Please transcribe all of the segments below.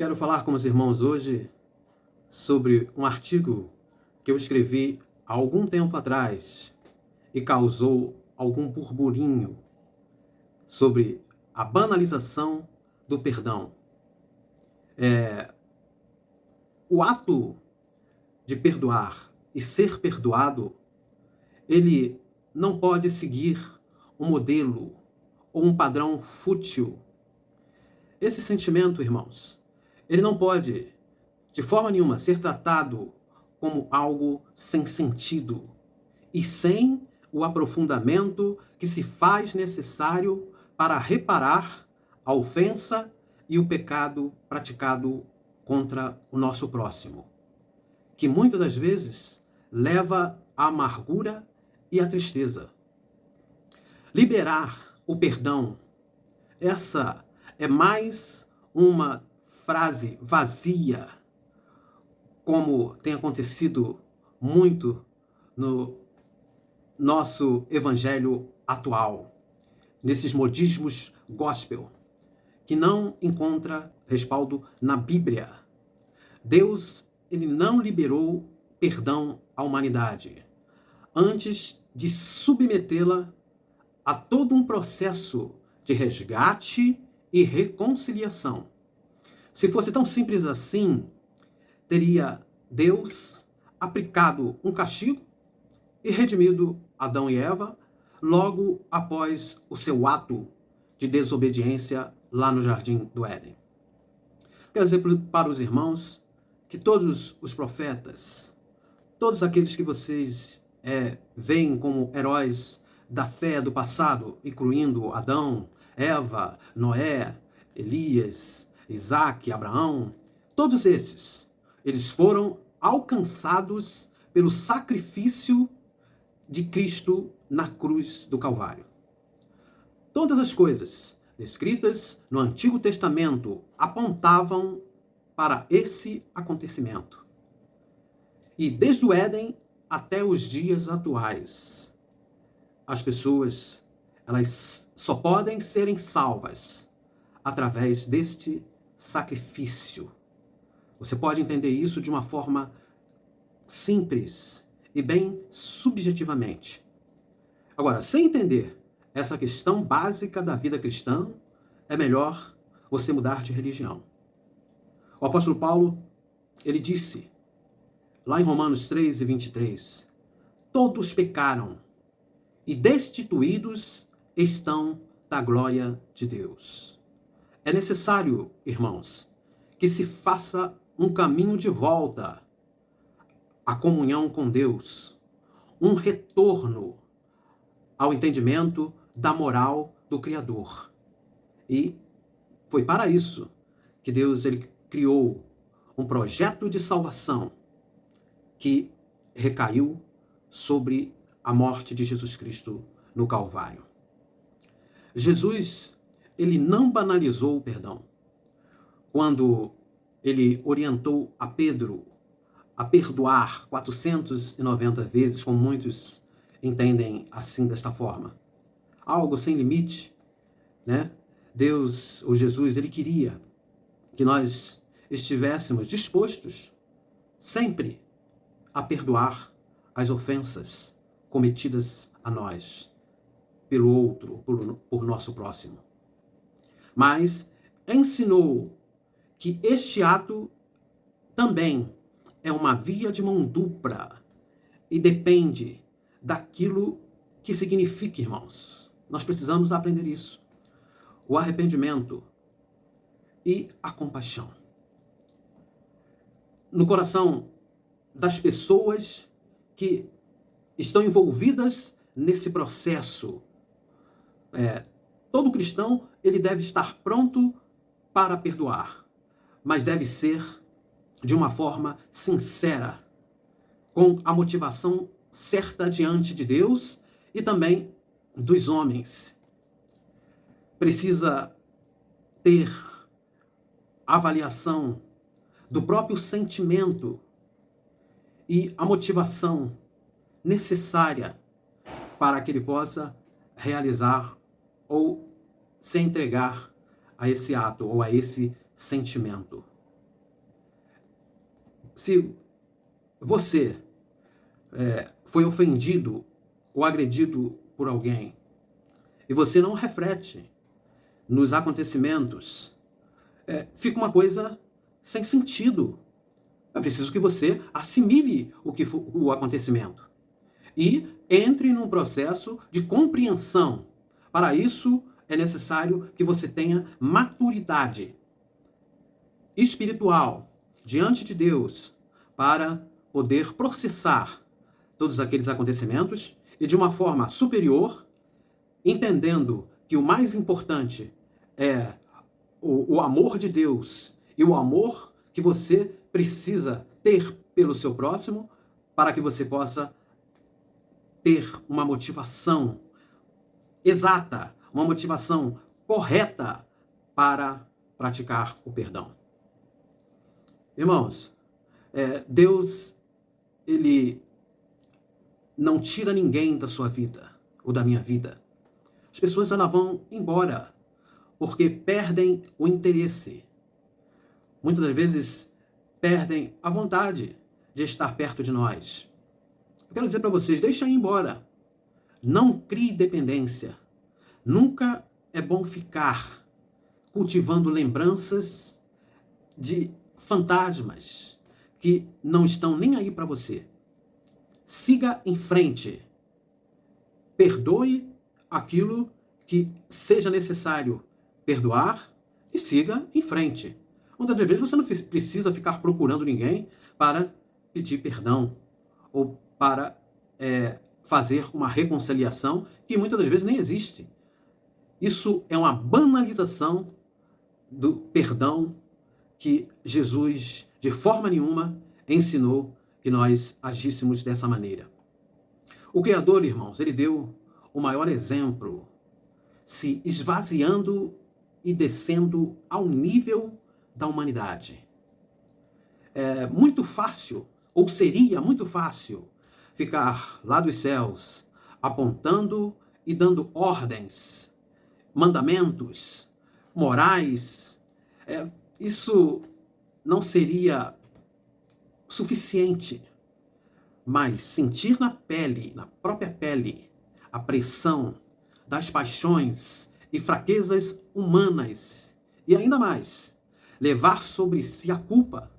Quero falar com os irmãos hoje sobre um artigo que eu escrevi há algum tempo atrás e causou algum burburinho sobre a banalização do perdão. O ato de perdoar e ser perdoado, ele não pode seguir um modelo ou um padrão fútil. Esse sentimento, irmãos, ele não pode, de forma nenhuma, ser tratado como algo sem sentido e sem o aprofundamento que se faz necessário para reparar a ofensa e o pecado praticado contra o nosso próximo, que muitas das vezes leva à amargura e à tristeza. Liberar o perdão, essa é mais uma frase vazia, como tem acontecido muito no nosso evangelho atual, nesses modismos gospel, que não encontra respaldo na Bíblia. Deus, ele não liberou perdão à humanidade antes de submetê-la a todo um processo de resgate e reconciliação. Se fosse tão simples assim, teria Deus aplicado um castigo e redimido Adão e Eva logo após o seu ato de desobediência lá no Jardim do Éden. Quero dizer para os irmãos que todos os profetas, todos aqueles que vocês veem como heróis da fé do passado, incluindo Adão, Eva, Noé, Elias, Isaac, Abraão, todos esses, eles foram alcançados pelo sacrifício de Cristo na cruz do Calvário. Todas as coisas descritas no Antigo Testamento apontavam para esse acontecimento. E desde o Éden até os dias atuais, as pessoas, elas só podem serem salvas através deste sacrifício. Você pode entender isso de uma forma simples e bem subjetivamente. Agora, sem entender essa questão básica da vida cristã, é melhor você mudar de religião. O apóstolo Paulo, ele disse, lá em Romanos 3:23, todos pecaram e destituídos estão da glória de Deus. É necessário, irmãos, que se faça um caminho de volta à comunhão com Deus, um retorno ao entendimento da moral do Criador. E foi para isso que Deus ele criou um projeto de salvação que recaiu sobre a morte de Jesus Cristo no Calvário. Jesus, ele não banalizou o perdão. Quando ele orientou a Pedro a perdoar 490 vezes, como muitos entendem assim, desta forma. Algo sem limite, né? Deus, ou Jesus, ele queria que nós estivéssemos dispostos sempre a perdoar as ofensas cometidas a nós, pelo outro, por nosso próximo. Mas ensinou que este ato também é uma via de mão dupla e depende daquilo que significa, irmãos. Nós precisamos aprender isso. O arrependimento e a compaixão. No coração das pessoas que estão envolvidas nesse processo, todo cristão ele deve estar pronto para perdoar, mas deve ser de uma forma sincera, com a motivação certa diante de Deus e também dos homens. Precisa ter avaliação do próprio sentimento e a motivação necessária para que ele possa realizar ou se entregar a esse ato ou a esse sentimento. se você foi ofendido ou agredido por alguém e você não reflete nos acontecimentos, fica uma coisa sem sentido. É preciso que você assimile o acontecimento e entre num processo de compreensão. Para isso, é necessário que você tenha maturidade espiritual diante de Deus para poder processar todos aqueles acontecimentos e de uma forma superior, entendendo que o mais importante é o amor de Deus e o amor que você precisa ter pelo seu próximo para que você possa ter uma motivação exata, uma motivação correta para praticar o perdão. Irmãos, Deus, Ele não tira ninguém da sua vida ou da minha vida. As pessoas elas vão embora porque perdem o interesse. Muitas das vezes perdem a vontade de estar perto de nós. Eu quero dizer para vocês, deixa ir embora. Não crie dependência. Nunca é bom ficar cultivando lembranças de fantasmas que não estão nem aí para você. Siga em frente. Perdoe aquilo que seja necessário perdoar e siga em frente. Muitas vezes você não precisa ficar procurando ninguém para pedir perdão ou para fazer uma reconciliação que muitas das vezes nem existe. Isso é uma banalização do perdão que Jesus, de forma nenhuma, ensinou que nós agíssemos dessa maneira. O Criador, irmãos, ele deu o maior exemplo, se esvaziando e descendo ao nível da humanidade. É muito fácil, ou seria muito fácil, ficar lá dos céus, apontando e dando ordens, mandamentos, morais. Isso não seria suficiente, mas sentir na pele, na própria pele, a pressão das paixões e fraquezas humanas, e ainda mais, levar sobre si a culpa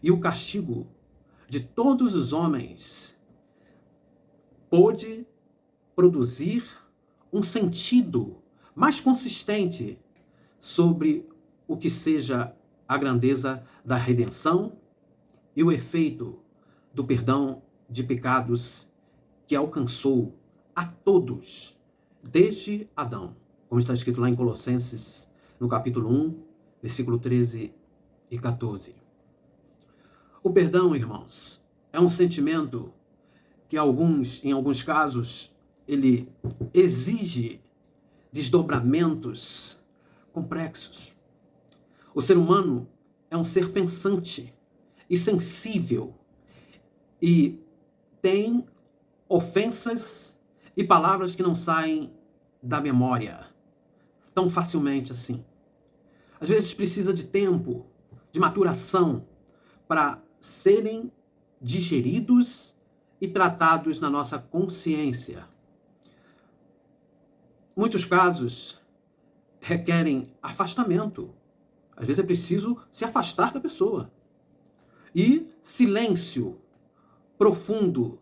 e o castigo de todos os homens, pôde produzir um sentido mais consistente sobre o que seja a grandeza da redenção e o efeito do perdão de pecados que alcançou a todos, desde Adão, como está escrito lá em Colossenses, no capítulo 1, versículo 13 e 14. O perdão, irmãos, é um sentimento que em alguns casos, ele exige desdobramentos complexos. O ser humano é um ser pensante e sensível e tem ofensas e palavras que não saem da memória tão facilmente assim. Às vezes precisa de tempo, de maturação para serem digeridos e tratados na nossa consciência. Muitos casos requerem afastamento. Às vezes é preciso se afastar da pessoa. E silêncio profundo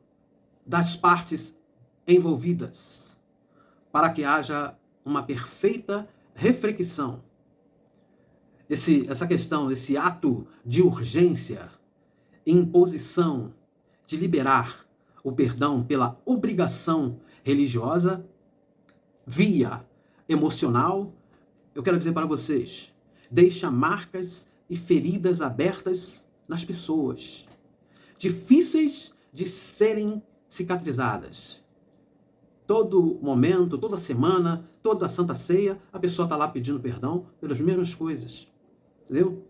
das partes envolvidas, para que haja uma perfeita reflexão. Essa questão, esse ato de urgência, imposição de liberar o perdão pela obrigação religiosa, via emocional, eu quero dizer para vocês, deixa marcas e feridas abertas nas pessoas, difíceis de serem cicatrizadas. Todo momento, toda semana, toda Santa Ceia, a pessoa está lá pedindo perdão pelas mesmas coisas. Entendeu?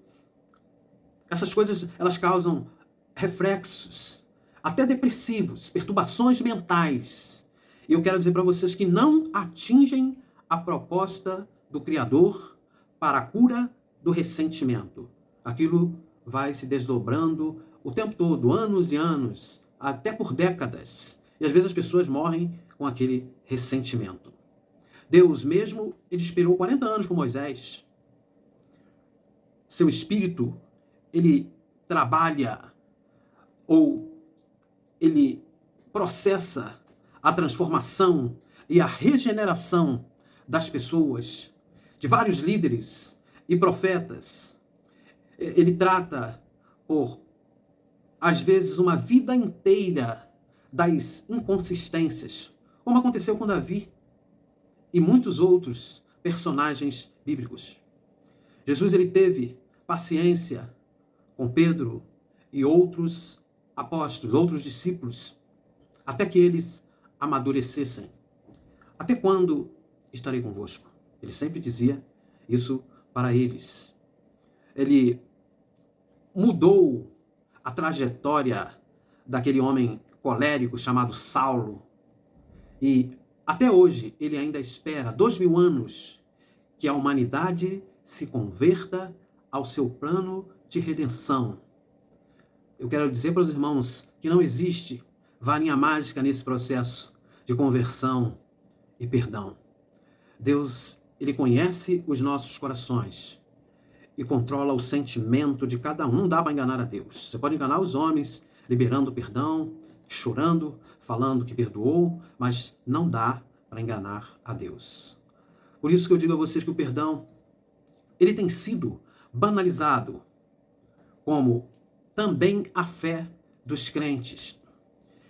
Essas coisas, elas causam reflexos, até depressivos, perturbações mentais. E eu quero dizer para vocês que não atingem a proposta do Criador para a cura do ressentimento. Aquilo vai se desdobrando, o tempo todo, anos e anos, até por décadas. E às vezes as pessoas morrem com aquele ressentimento. Deus mesmo, ele esperou 40 anos por Moisés. Seu espírito, ele trabalha ou ele processa a transformação e a regeneração das pessoas, de vários líderes e profetas. Ele trata por, às vezes, uma vida inteira das inconsistências, como aconteceu com Davi e muitos outros personagens bíblicos. Jesus, ele teve paciência com Pedro e outros apóstolos, outros discípulos, até que eles amadurecessem. Até quando estarei convosco? Ele sempre dizia isso para eles. Ele mudou a trajetória daquele homem colérico chamado Saulo. E até hoje ele ainda espera 2000 anos que a humanidade se converta ao seu plano de redenção. Eu quero dizer para os irmãos que não existe varinha mágica nesse processo de conversão e perdão. Deus, ele conhece os nossos corações e controla o sentimento de cada um. Não dá para enganar a Deus. Você pode enganar os homens, liberando perdão, chorando, falando que perdoou, mas não dá para enganar a Deus. Por isso que eu digo a vocês que o perdão, ele tem sido banalizado, como também a fé dos crentes.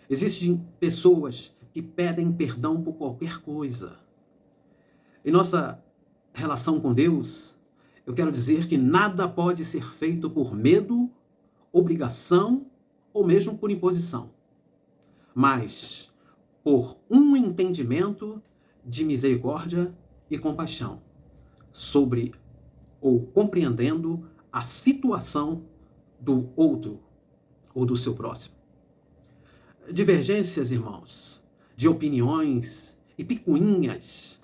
Existem pessoas que pedem perdão por qualquer coisa. Em nossa relação com Deus, eu quero dizer que nada pode ser feito por medo, obrigação ou mesmo por imposição, mas por um entendimento de misericórdia e compaixão sobre ou compreendendo a situação do outro ou do seu próximo. Divergências, irmãos, de opiniões e picuinhas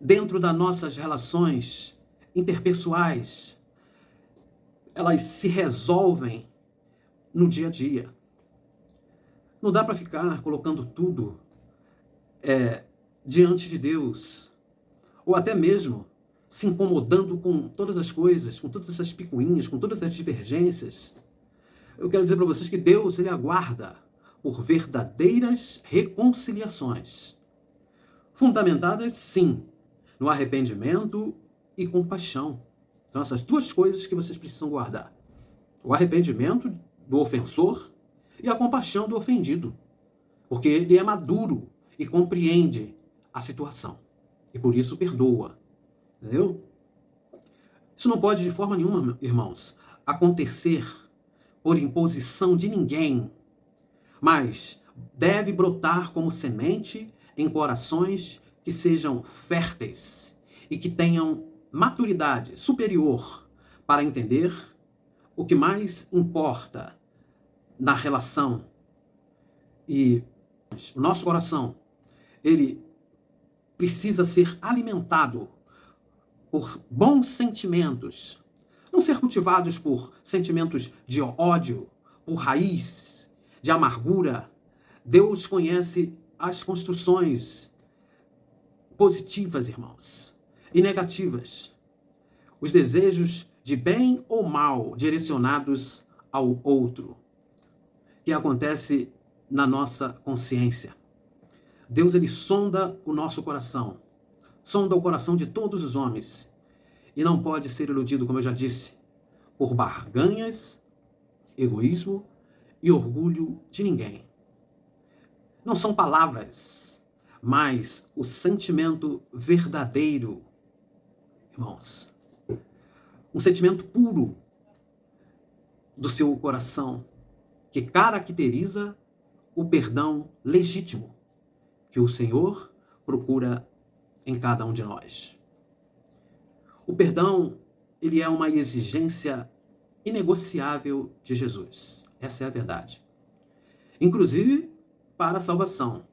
dentro das nossas relações interpessoais, elas se resolvem no dia a dia. Não dá para ficar colocando tudo diante de Deus, ou até mesmo se incomodando com todas as coisas, com todas essas picuinhas, com todas as divergências. Eu quero dizer para vocês que Deus, ele aguarda por verdadeiras reconciliações, fundamentadas, sim, no arrependimento e compaixão. São essas duas coisas que vocês precisam guardar. O arrependimento do ofensor e a compaixão do ofendido. Porque ele é maduro e compreende a situação. E por isso perdoa. Entendeu? Isso não pode de forma nenhuma, irmãos, acontecer por imposição de ninguém, mas deve brotar como semente em corações que sejam férteis e que tenham maturidade superior para entender o que mais importa na relação. E o nosso coração, ele precisa ser alimentado por bons sentimentos, não ser cultivados por sentimentos de ódio, por raiz, de amargura. Deus conhece as construções positivas, irmãos, e negativas. Os desejos de bem ou mal direcionados ao outro, que acontece na nossa consciência. Deus, ele sonda o nosso coração, sonda o coração de todos os homens, e não pode ser iludido, como eu já disse, por barganhas, egoísmo e orgulho de ninguém. Não são palavras, mas o sentimento verdadeiro, irmãos. Um sentimento puro do seu coração, que caracteriza o perdão legítimo que o Senhor procura em cada um de nós. O perdão, ele é uma exigência inegociável de Jesus. Essa é a verdade. Inclusive para a salvação.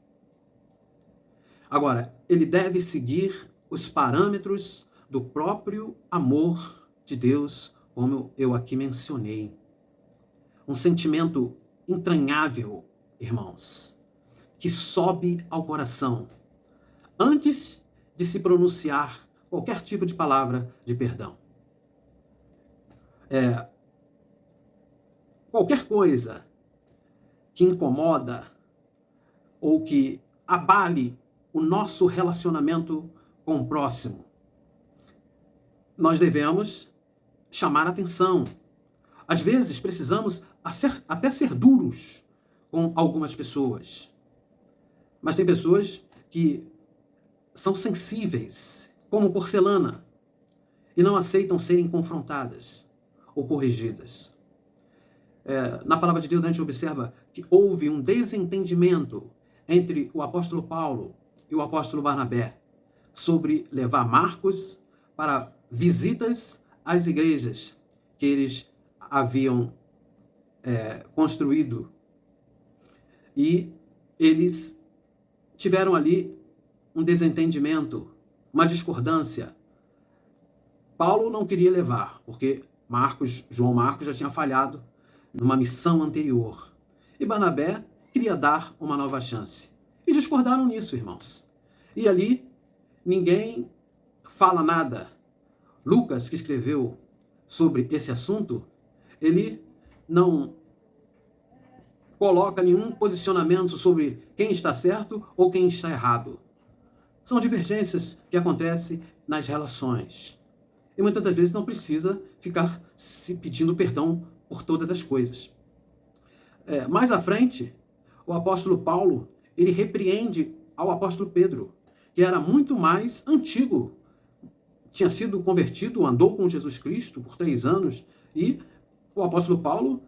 Agora, ele deve seguir os parâmetros do próprio amor de Deus, como eu aqui mencionei. um sentimento entranhável, irmãos, que sobe ao coração antes de se pronunciar qualquer tipo de palavra de perdão. Qualquer coisa que incomoda ou que abale o nosso relacionamento com o próximo, nós devemos chamar atenção. Às vezes precisamos até ser duros com algumas pessoas. Mas tem pessoas que são sensíveis, como porcelana, e não aceitam serem confrontadas ou corrigidas. Na palavra de Deus a gente observa que houve um desentendimento entre o apóstolo Paulo e o apóstolo Barnabé sobre levar Marcos para visitas às igrejas que eles haviam construído. E eles tiveram ali um desentendimento, uma discordância. Paulo não queria levar, porque João Marcos já tinha falhado numa missão anterior. E Barnabé queria dar uma nova chance. E discordaram nisso, irmãos. E ali ninguém fala nada. Lucas, que escreveu sobre esse assunto, ele não coloca nenhum posicionamento sobre quem está certo ou quem está errado. São divergências que acontecem nas relações. E muitas das vezes não precisa ficar se pedindo perdão por todas as coisas. Mais à frente, o apóstolo Paulo, ele repreende ao apóstolo Pedro, que era muito mais antigo. Tinha sido convertido, andou com Jesus Cristo por 3 anos, e o apóstolo Paulo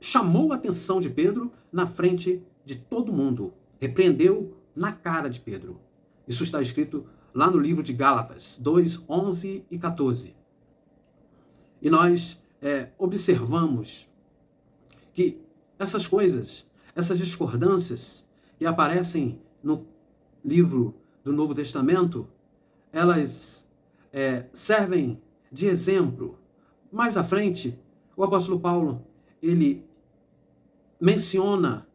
chamou a atenção de Pedro na frente de todo mundo. Repreendeu na cara de Pedro. Isso está escrito lá no livro de Gálatas 2, 11 e 14. E nós observamos que essas coisas, essas discordâncias que aparecem no livro do Novo Testamento, elas servem de exemplo. Mais à frente, o apóstolo Paulo, ele menciona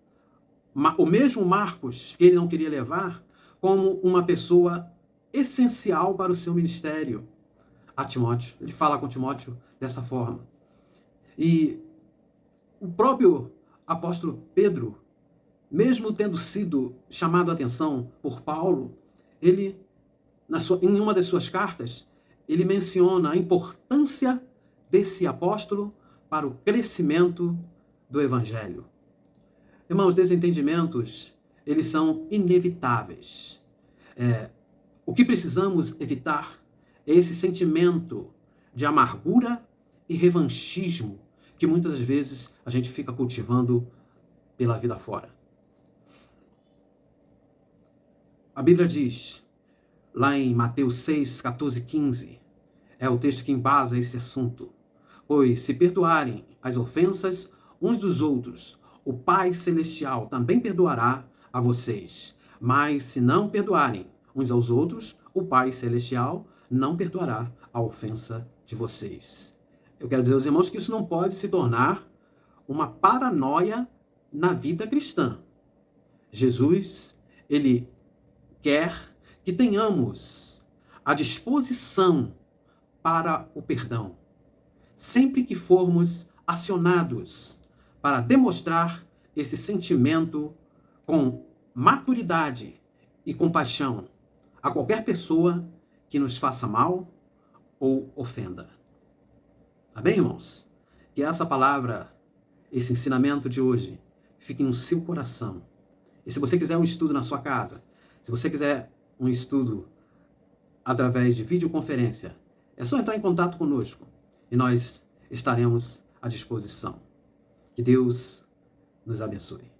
o mesmo Marcos, que ele não queria levar, como uma pessoa essencial para o seu ministério a Timóteo. Ele fala com Timóteo dessa forma. E o próprio apóstolo Pedro, mesmo tendo sido chamado a atenção por Paulo, ele, em uma das suas cartas, ele menciona a importância desse apóstolo para o crescimento do evangelho. Irmãos, desentendimentos, eles são inevitáveis. O que precisamos evitar é esse sentimento de amargura e revanchismo que muitas vezes a gente fica cultivando pela vida fora. A Bíblia diz, lá em Mateus 6, 14 e 15, é o texto que embasa esse assunto. Pois se perdoarem as ofensas uns dos outros, o Pai Celestial também perdoará a vocês. Mas se não perdoarem uns aos outros, o Pai Celestial não perdoará a ofensa de vocês. Eu quero dizer aos irmãos que isso não pode se tornar uma paranoia na vida cristã. Jesus, ele quer que tenhamos a disposição para o perdão, sempre que formos acionados para demonstrar esse sentimento com maturidade e compaixão a qualquer pessoa que nos faça mal ou ofenda. Tá bem, irmãos? Que essa palavra, esse ensinamento de hoje, fique no seu coração. E se você quiser um estudo na sua casa, se você quiser um estudo através de videoconferência, é só entrar em contato conosco e nós estaremos à disposição. Que Deus nos abençoe.